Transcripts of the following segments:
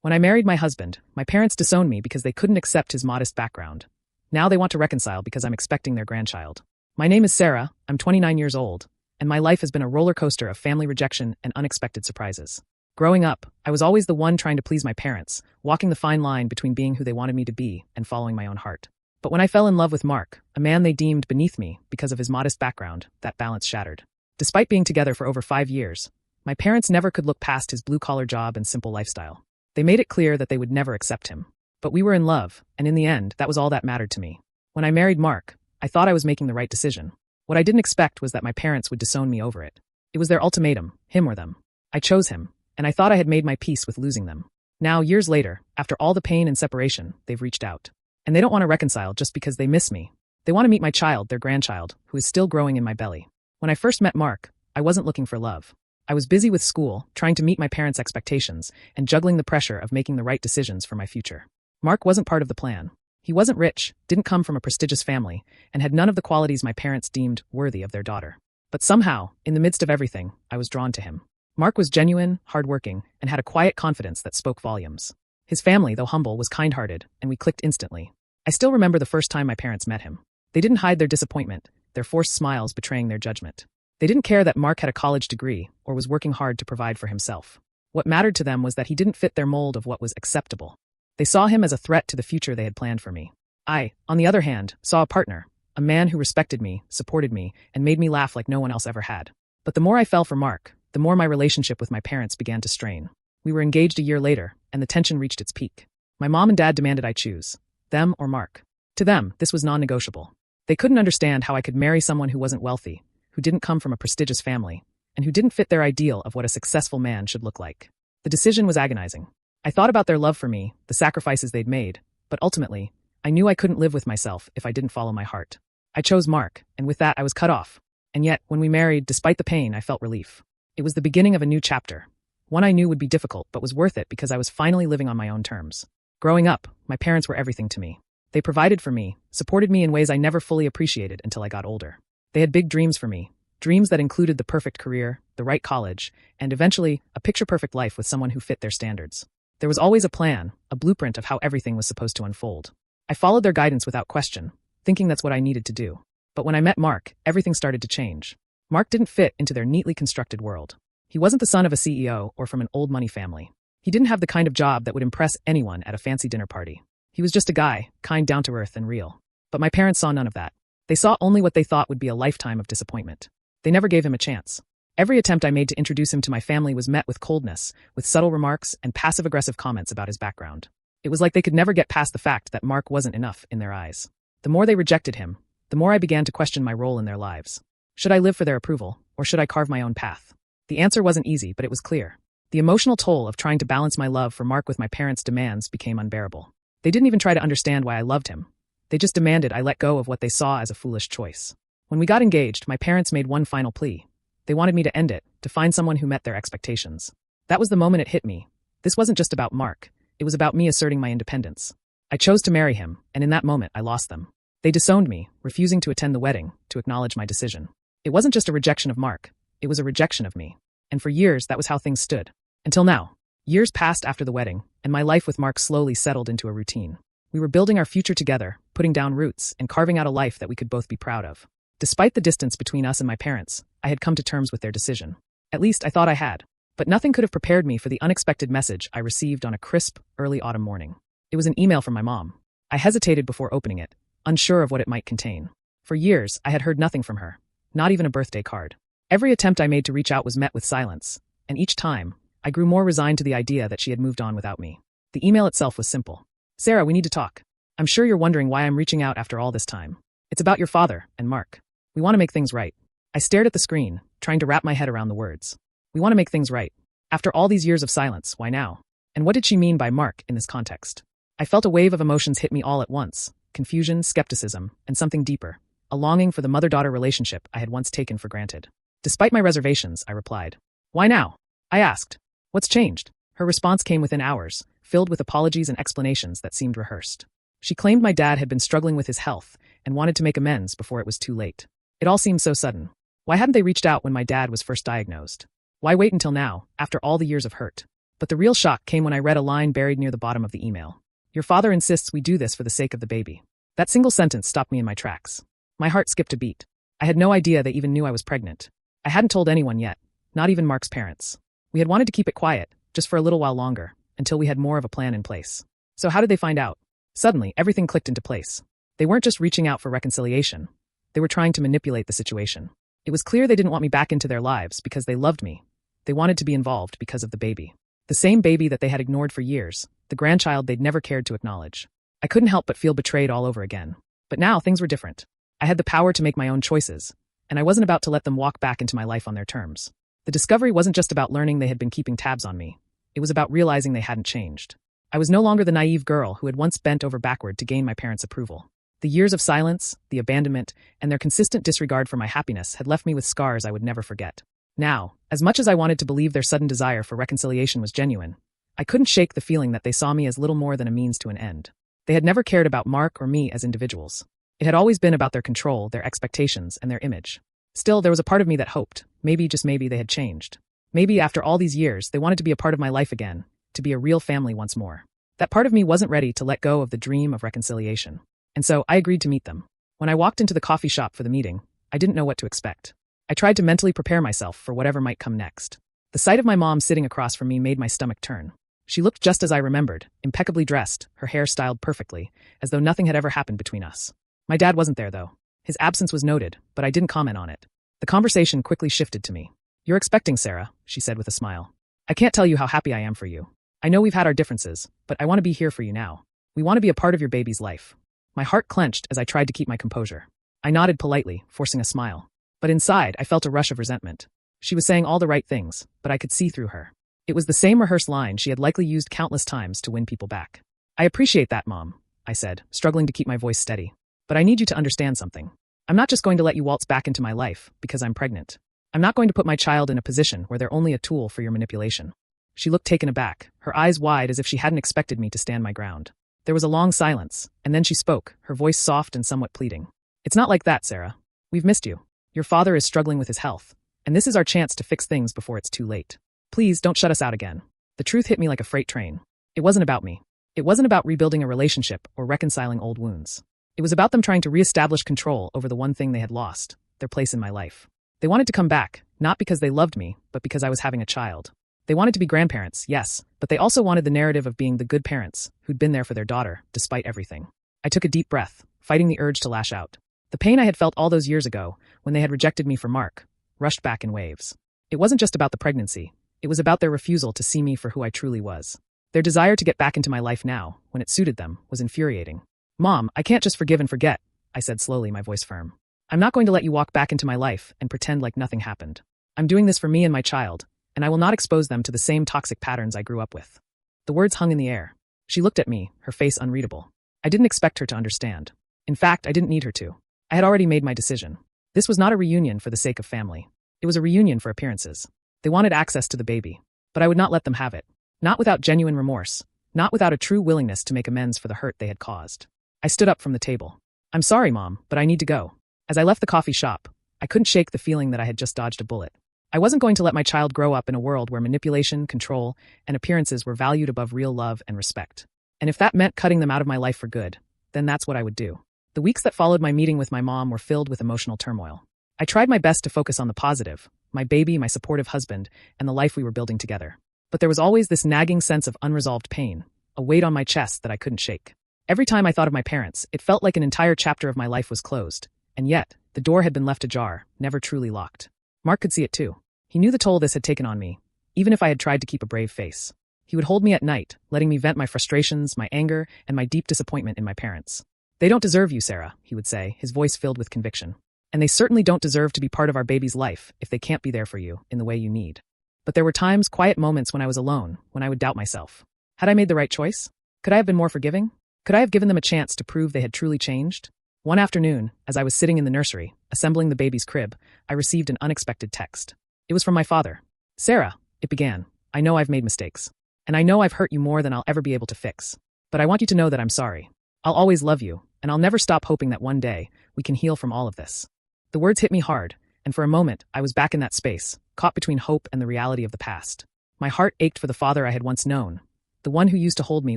When I married my husband, my parents disowned me because they couldn't accept his modest background. Now they want to reconcile because I'm expecting their grandchild. My name is Sarah, I'm 29 years old, and my life has been a roller coaster of family rejection and unexpected surprises. Growing up, I was always the one trying to please my parents, walking the fine line between being who they wanted me to be and following my own heart. But when I fell in love with Mark, a man they deemed beneath me because of his modest background, that balance shattered. Despite being together for over 5 years, my parents never could look past his blue-collar job and simple lifestyle. They made it clear that they would never accept him. But we were in love, and in the end, that was all that mattered to me. When I married Mark, I thought I was making the right decision. What I didn't expect was that my parents would disown me over it. It was their ultimatum, him or them. I chose him, and I thought I had made my peace with losing them. Now, years later, after all the pain and separation, they've reached out. And they don't want to reconcile just because they miss me. They want to meet my child, their grandchild, who is still growing in my belly. When I first met Mark, I wasn't looking for love. I was busy with school, trying to meet my parents' expectations, and juggling the pressure of making the right decisions for my future. Mark wasn't part of the plan. He wasn't rich, didn't come from a prestigious family, and had none of the qualities my parents deemed worthy of their daughter. But somehow, in the midst of everything, I was drawn to him. Mark was genuine, hardworking, and had a quiet confidence that spoke volumes. His family, though humble, was kind-hearted, and we clicked instantly. I still remember the first time my parents met him. They didn't hide their disappointment, their forced smiles betraying their judgment. They didn't care that Mark had a college degree or was working hard to provide for himself. What mattered to them was that he didn't fit their mold of what was acceptable. They saw him as a threat to the future they had planned for me. I, on the other hand, saw a partner, a man who respected me, supported me, and made me laugh like no one else ever had. But the more I fell for Mark, the more my relationship with my parents began to strain. We were engaged a year later, and the tension reached its peak. My mom and dad demanded I choose them or Mark. To them, this was non-negotiable. They couldn't understand how I could marry someone who wasn't wealthy, who didn't come from a prestigious family, and who didn't fit their ideal of what a successful man should look like. The decision was agonizing. I thought about their love for me, the sacrifices they'd made, but ultimately, I knew I couldn't live with myself if I didn't follow my heart. I chose Mark, and with that I was cut off. And yet, when we married, despite the pain, I felt relief. It was the beginning of a new chapter. One I knew would be difficult, but was worth it because I was finally living on my own terms. Growing up, my parents were everything to me. They provided for me, supported me in ways I never fully appreciated until I got older. They had big dreams for me, dreams that included the perfect career, the right college, and eventually, a picture-perfect life with someone who fit their standards. There was always a plan, a blueprint of how everything was supposed to unfold. I followed their guidance without question, thinking that's what I needed to do. But when I met Mark, everything started to change. Mark didn't fit into their neatly constructed world. He wasn't the son of a CEO or from an old money family. He didn't have the kind of job that would impress anyone at a fancy dinner party. He was just a guy, kind, down to earth, and real. But my parents saw none of that. They saw only what they thought would be a lifetime of disappointment. They never gave him a chance. Every attempt I made to introduce him to my family was met with coldness, with subtle remarks and passive-aggressive comments about his background. It was like they could never get past the fact that Mark wasn't enough in their eyes. The more they rejected him, the more I began to question my role in their lives. Should I live for their approval, or should I carve my own path? The answer wasn't easy, but it was clear. The emotional toll of trying to balance my love for Mark with my parents' demands became unbearable. They didn't even try to understand why I loved him. They just demanded I let go of what they saw as a foolish choice. When we got engaged, my parents made one final plea. They wanted me to end it, to find someone who met their expectations. That was the moment it hit me. This wasn't just about Mark. It was about me asserting my independence. I chose to marry him, and in that moment, I lost them. They disowned me, refusing to attend the wedding, to acknowledge my decision. It wasn't just a rejection of Mark. It was a rejection of me. And for years, that was how things stood. Until now. Years passed after the wedding, and my life with Mark slowly settled into a routine. We were building our future together, putting down roots, and carving out a life that we could both be proud of. Despite the distance between us and my parents, I had come to terms with their decision. At least, I thought I had. But nothing could have prepared me for the unexpected message I received on a crisp, early autumn morning. It was an email from my mom. I hesitated before opening it, unsure of what it might contain. For years, I had heard nothing from her, not even a birthday card. Every attempt I made to reach out was met with silence, and each time, I grew more resigned to the idea that she had moved on without me. The email itself was simple. Sarah, we need to talk. I'm sure you're wondering why I'm reaching out after all this time. It's about your father and Mark. We want to make things right. I stared at the screen, trying to wrap my head around the words. We want to make things right. After all these years of silence, why now? And what did she mean by Mark in this context? I felt a wave of emotions hit me all at once. Confusion, skepticism, and something deeper. A longing for the mother-daughter relationship I had once taken for granted. Despite my reservations, I replied. Why now? I asked. What's changed? Her response came within hours, filled with apologies and explanations that seemed rehearsed. She claimed my dad had been struggling with his health and wanted to make amends before it was too late. It all seemed so sudden. Why hadn't they reached out when my dad was first diagnosed? Why wait until now, after all the years of hurt? But the real shock came when I read a line buried near the bottom of the email. Your father insists we do this for the sake of the baby. That single sentence stopped me in my tracks. My heart skipped a beat. I had no idea they even knew I was pregnant. I hadn't told anyone yet, not even Mark's parents. We had wanted to keep it quiet, just for a little while longer, until we had more of a plan in place. So how did they find out? Suddenly, everything clicked into place. They weren't just reaching out for reconciliation. They were trying to manipulate the situation. It was clear they didn't want me back into their lives because they loved me. They wanted to be involved because of the baby. The same baby that they had ignored for years, the grandchild they'd never cared to acknowledge. I couldn't help but feel betrayed all over again. But now things were different. I had the power to make my own choices, and I wasn't about to let them walk back into my life on their terms. The discovery wasn't just about learning they had been keeping tabs on me. It was about realizing they hadn't changed. I was no longer the naive girl who had once bent over backward to gain my parents' approval. The years of silence, the abandonment, and their consistent disregard for my happiness had left me with scars I would never forget. Now, as much as I wanted to believe their sudden desire for reconciliation was genuine, I couldn't shake the feeling that they saw me as little more than a means to an end. They had never cared about Mark or me as individuals. It had always been about their control, their expectations, and their image. Still, there was a part of me that hoped, maybe, just maybe, they had changed. Maybe after all these years, they wanted to be a part of my life again, to be a real family once more. That part of me wasn't ready to let go of the dream of reconciliation. And so, I agreed to meet them. When I walked into the coffee shop for the meeting, I didn't know what to expect. I tried to mentally prepare myself for whatever might come next. The sight of my mom sitting across from me made my stomach turn. She looked just as I remembered, impeccably dressed, her hair styled perfectly, as though nothing had ever happened between us. My dad wasn't there, though. His absence was noted, but I didn't comment on it. The conversation quickly shifted to me. You're expecting, Sarah, she said with a smile. I can't tell you how happy I am for you. I know we've had our differences, but I want to be here for you now. We want to be a part of your baby's life. My heart clenched as I tried to keep my composure. I nodded politely, forcing a smile. But inside, I felt a rush of resentment. She was saying all the right things, but I could see through her. It was the same rehearsed line she had likely used countless times to win people back. I appreciate that, Mom, I said, struggling to keep my voice steady. But I need you to understand something. I'm not just going to let you waltz back into my life because I'm pregnant. I'm not going to put my child in a position where they're only a tool for your manipulation. She looked taken aback, her eyes wide as if she hadn't expected me to stand my ground. There was a long silence, and then she spoke, her voice soft and somewhat pleading. It's not like that, Sarah. We've missed you. Your father is struggling with his health, and this is our chance to fix things before it's too late. Please don't shut us out again. The truth hit me like a freight train. It wasn't about me. It wasn't about rebuilding a relationship or reconciling old wounds. It was about them trying to reestablish control over the one thing they had lost, their place in my life. They wanted to come back, not because they loved me, but because I was having a child. They wanted to be grandparents, yes, but they also wanted the narrative of being the good parents who'd been there for their daughter, despite everything. I took a deep breath, fighting the urge to lash out. The pain I had felt all those years ago, when they had rejected me for Mark, rushed back in waves. It wasn't just about the pregnancy. It was about their refusal to see me for who I truly was. Their desire to get back into my life now, when it suited them, was infuriating. Mom, I can't just forgive and forget, I said slowly, my voice firm. I'm not going to let you walk back into my life and pretend like nothing happened. I'm doing this for me and my child, and I will not expose them to the same toxic patterns I grew up with. The words hung in the air. She looked at me, her face unreadable. I didn't expect her to understand. In fact, I didn't need her to. I had already made my decision. This was not a reunion for the sake of family. It was a reunion for appearances. They wanted access to the baby, but I would not let them have it. Not without genuine remorse. Not without a true willingness to make amends for the hurt they had caused. I stood up from the table. I'm sorry, Mom, but I need to go. As I left the coffee shop, I couldn't shake the feeling that I had just dodged a bullet. I wasn't going to let my child grow up in a world where manipulation, control, and appearances were valued above real love and respect. And if that meant cutting them out of my life for good, then that's what I would do. The weeks that followed my meeting with my mom were filled with emotional turmoil. I tried my best to focus on the positive, my baby, my supportive husband, and the life we were building together. But there was always this nagging sense of unresolved pain, a weight on my chest that I couldn't shake. Every time I thought of my parents, it felt like an entire chapter of my life was closed. And yet, the door had been left ajar, never truly locked. Mark could see it too. He knew the toll this had taken on me, even if I had tried to keep a brave face. He would hold me at night, letting me vent my frustrations, my anger, and my deep disappointment in my parents. They don't deserve you, Sarah, he would say, his voice filled with conviction. And they certainly don't deserve to be part of our baby's life if they can't be there for you in the way you need. But there were times, quiet moments when I was alone, when I would doubt myself. Had I made the right choice? Could I have been more forgiving? Could I have given them a chance to prove they had truly changed? One afternoon, as I was sitting in the nursery, assembling the baby's crib, I received an unexpected text. It was from my father. Sarah, it began, I know I've made mistakes. And I know I've hurt you more than I'll ever be able to fix. But I want you to know that I'm sorry. I'll always love you, and I'll never stop hoping that one day we can heal from all of this. The words hit me hard, and for a moment, I was back in that space, caught between hope and the reality of the past. My heart ached for the father I had once known, the one who used to hold me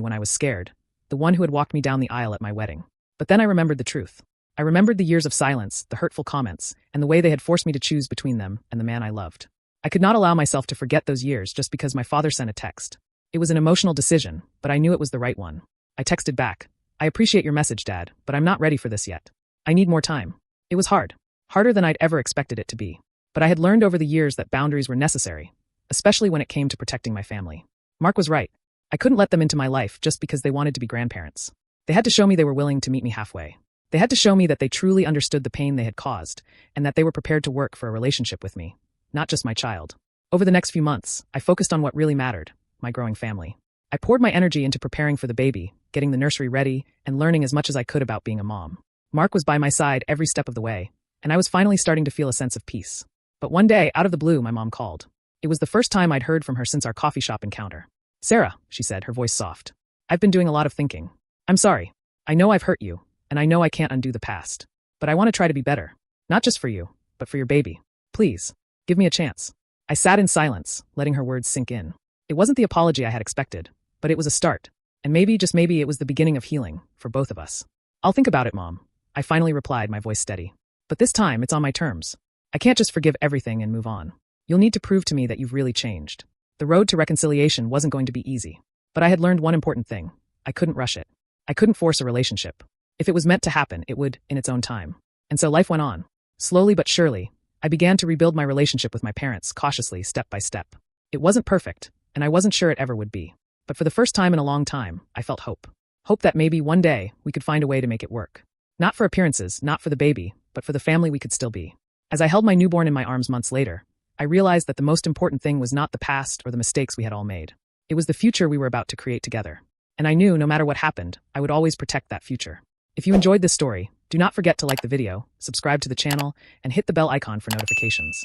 when I was scared, the one who had walked me down the aisle at my wedding. But then I remembered the truth. I remembered the years of silence, the hurtful comments, and the way they had forced me to choose between them and the man I loved. I could not allow myself to forget those years just because my father sent a text. It was an emotional decision, but I knew it was the right one. I texted back, "I appreciate your message, Dad, but I'm not ready for this yet. I need more time." It was hard. Harder than I'd ever expected it to be. But I had learned over the years that boundaries were necessary, especially when it came to protecting my family. Mark was right. I couldn't let them into my life just because they wanted to be grandparents. They had to show me they were willing to meet me halfway. They had to show me that they truly understood the pain they had caused, and that they were prepared to work for a relationship with me, not just my child. Over the next few months, I focused on what really mattered, my growing family. I poured my energy into preparing for the baby, getting the nursery ready, and learning as much as I could about being a mom. Mark was by my side every step of the way, and I was finally starting to feel a sense of peace. But one day, out of the blue, my mom called. It was the first time I'd heard from her since our coffee shop encounter. "Sarah," she said, her voice soft. "I've been doing a lot of thinking. I'm sorry. I know I've hurt you, and I know I can't undo the past. But I want to try to be better. Not just for you, but for your baby. Please, give me a chance." I sat in silence, letting her words sink in. It wasn't the apology I had expected, but it was a start. And maybe, just maybe, it was the beginning of healing, for both of us. "I'll think about it, Mom," I finally replied, my voice steady. "But this time, it's on my terms. I can't just forgive everything and move on. You'll need to prove to me that you've really changed." The road to reconciliation wasn't going to be easy. But I had learned one important thing. I couldn't rush it. I couldn't force a relationship. If it was meant to happen, it would, in its own time. And so life went on. Slowly but surely, I began to rebuild my relationship with my parents, cautiously, step by step. It wasn't perfect, and I wasn't sure it ever would be. But for the first time in a long time, I felt hope. Hope that maybe one day we could find a way to make it work. Not for appearances, not for the baby, but for the family we could still be. As I held my newborn in my arms months later, I realized that the most important thing was not the past or the mistakes we had all made. It was the future we were about to create together. And I knew no matter what happened, I would always protect that future. If you enjoyed this story, do not forget to like the video, subscribe to the channel, and hit the bell icon for notifications.